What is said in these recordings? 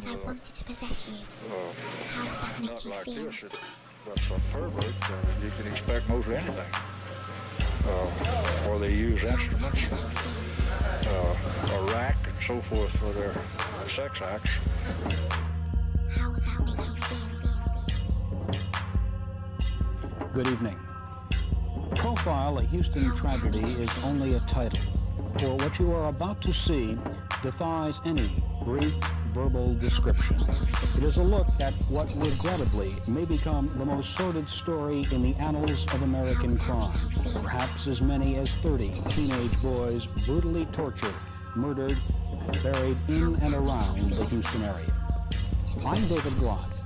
said I wanted to possess you. How would that make not you like feel? this. But for a pervert, you can expect most anything. Or they use instruments, a rack and so forth for their sex acts. How would that make you feel? Good evening. Profile, a Houston tragedy, is only a title, for what you are about to see defies any brief verbal description. It is a look at what regrettably may become the most sordid story in the annals of American crime. Perhaps as many as 30 teenage boys brutally tortured, murdered, and buried in and around the Houston area. I'm David Glott.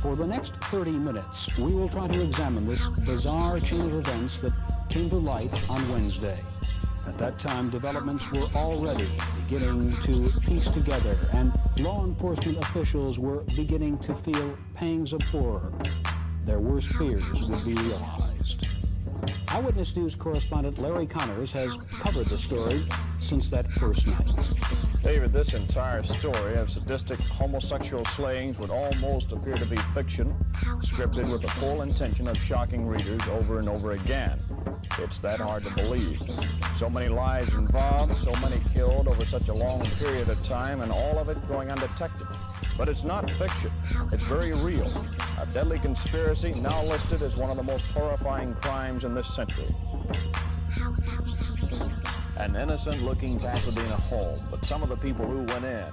For the next 30 minutes, we will try to examine this bizarre chain of events that came to light on Wednesday. At that time, developments were already beginning to piece together, and law enforcement officials were beginning to feel pangs of horror. Their worst fears would be realized. Eyewitness News correspondent Larry Connors has covered the story since that first night. David, this entire story of sadistic homosexual slayings would almost appear to be fiction, scripted with the full intention of shocking readers over and over again. It's that hard to believe. So many lives involved, so many killed over such a long period of time, and all of it going undetected. But it's not fiction. It's very real. A deadly conspiracy now listed as one of the most horrifying crimes in this century. An innocent-looking Pasadena home, but some of the people who went in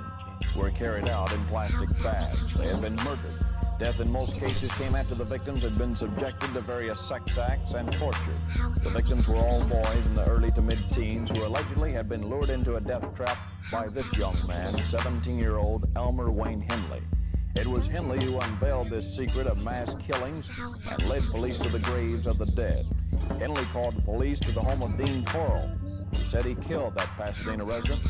were carried out in plastic bags. They had been murdered. Death in most cases came after the victims had been subjected to various sex acts and torture. The victims were all boys in the early to mid-teens who allegedly had been lured into a death trap by this young man, 17-year-old Elmer Wayne Henley. It was Henley who unveiled this secret of mass killings and led police to the graves of the dead. Henley called the police to the home of Dean Corll. He said he killed that Pasadena resident.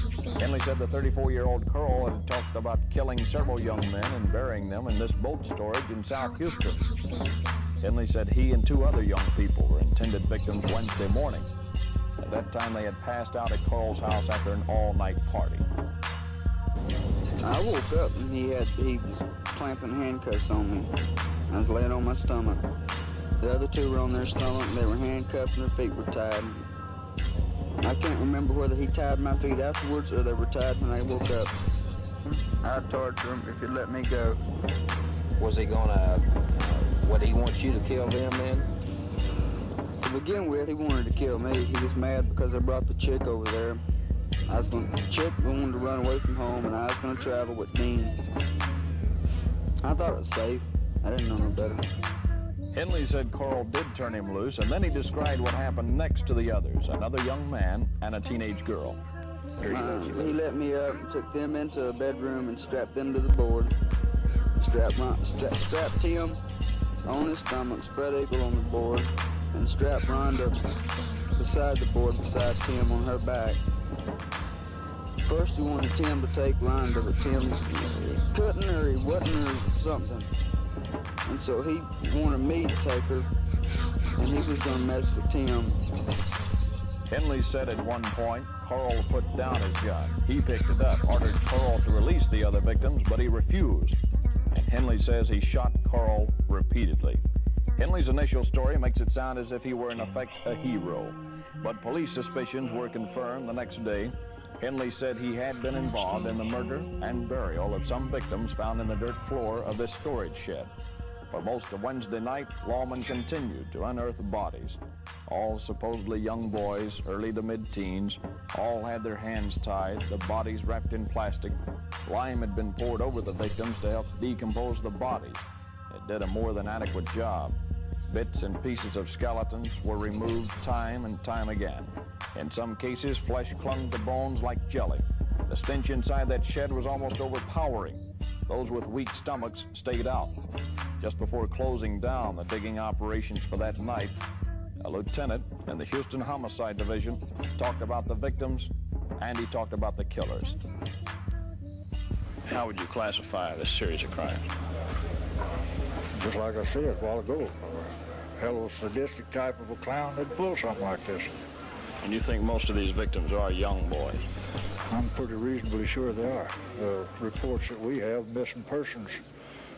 Henley said the 34-year-old Corll had talked about killing several young men and burying them in this boat storage in South Houston. Henley said he and two other young people were intended victims Wednesday morning. At that time, they had passed out at Corll's house after an all-night party. I woke up and he was clamping handcuffs on me. I was laying on my stomach. The other two were on their stomach, and they were handcuffed and their feet were tied. I can't remember whether he tied my feet afterwards or they were tied when I woke up. I'd torture him if he'd let me go. Was he gonna, would he want you to kill them then? To begin with, he wanted to kill me. He was mad because I brought the chick over there. The chick wanted to run away from home, and I was going to travel with Dean. I thought it was safe. I didn't know no better. Henley said Corll did turn him loose, and then he described what happened next to the others, another young man and a teenage girl. He let me up and took them into a bedroom and strapped them to the board. Strapped Tim on his stomach, spread eagle on the board, and strapped Rhonda beside the board beside Tim on her back. First he wanted Tim to take Rhonda, but Tim couldn't or he wouldn't or something. And so he wanted me to take her, and he was going to mess with Tim. Henley said at one point, Corll put down his gun. He picked it up, ordered Corll to release the other victims, but he refused. And Henley says he shot Corll repeatedly. Henley's initial story makes it sound as if he were in effect a hero. But police suspicions were confirmed the next day. Henley said he had been involved in the murder and burial of some victims found in the dirt floor of this storage shed. For most of Wednesday night, lawmen continued to unearth bodies. All supposedly young boys, early to mid-teens, all had their hands tied, the bodies wrapped in plastic. Lime had been poured over the victims to help decompose the bodies. It did a more than adequate job. Bits and pieces of skeletons were removed time and time again. In some cases, flesh clung to bones like jelly. The stench inside that shed was almost overpowering. Those with weak stomachs stayed out. Just before closing down the digging operations for that night, a lieutenant in the Houston Homicide Division talked about the victims, and he talked about the killers. How would you classify this series of crimes? Just like I said a while ago, a hell of a sadistic type of a clown that'd pull something like this. And you think most of these victims are young boys? I'm pretty reasonably sure they are. The reports that we have, missing persons,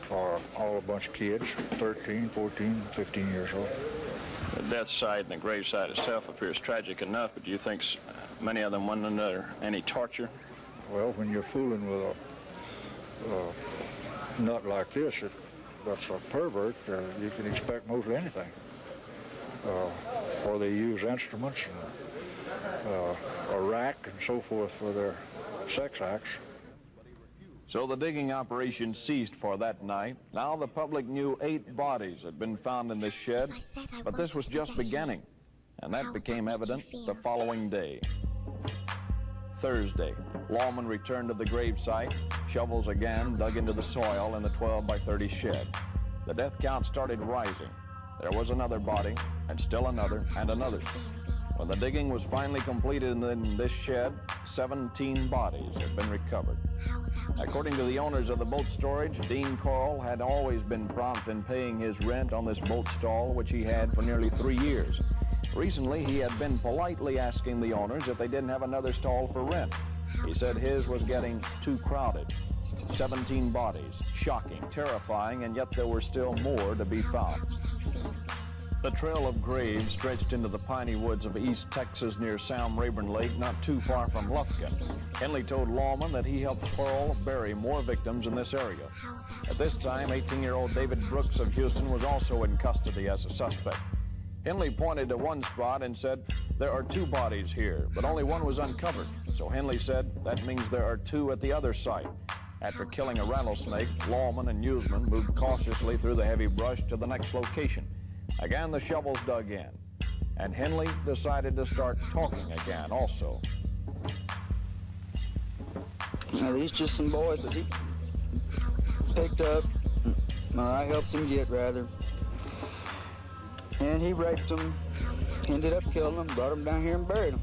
are all a bunch of kids, 13, 14, 15 years old. The death site and the grave site itself appears tragic enough, but do you think many of them went under any torture? Well, when you're fooling with a nut like this, that's a pervert, you can expect most anything. Or they use instruments and a rack and so forth for their sex acts. So the digging operation ceased for that night. Now the public knew 8 bodies had been found in this shed, but this was just beginning, and that became evident the following day. Thursday, lawmen returned to the grave site. Shovels again dug into the soil in the 12 by 30 shed. The death count started rising. There was another body, and still another, and another. When the digging was finally completed in this shed, 17 bodies had been recovered. According to the owners of the boat storage, Dean Coral had always been prompt in paying his rent on this boat stall, which he had for nearly 3 years. Recently, he had been politely asking the owners if they didn't have another stall for rent. He said his was getting too crowded. 17 bodies, shocking, terrifying, and yet there were still more to be found. The trail of graves stretched into the piney woods of East Texas near Sam Rayburn Lake, not too far from Lufkin. Henley told lawmen that he helped Coral bury more victims in this area. At this time, 18-year-old David Brooks of Houston was also in custody as a suspect. Henley pointed to one spot and said, "There are 2 bodies here, but only one was uncovered." So Henley said, "That means there are 2 at the other site." After killing a rattlesnake, lawmen and newsmen moved cautiously through the heavy brush to the next location. Again, the shovels dug in, and Henley decided to start talking again also. Now, these just some boys that he picked up, or I helped him get, rather. And he raped them, ended up killing them, brought them down here and buried them.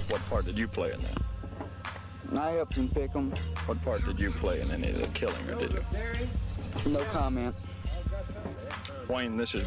What part did you play in that? And I helped him pick them. What part did you play in any of the killing, or did you? No comment. Wayne, this has been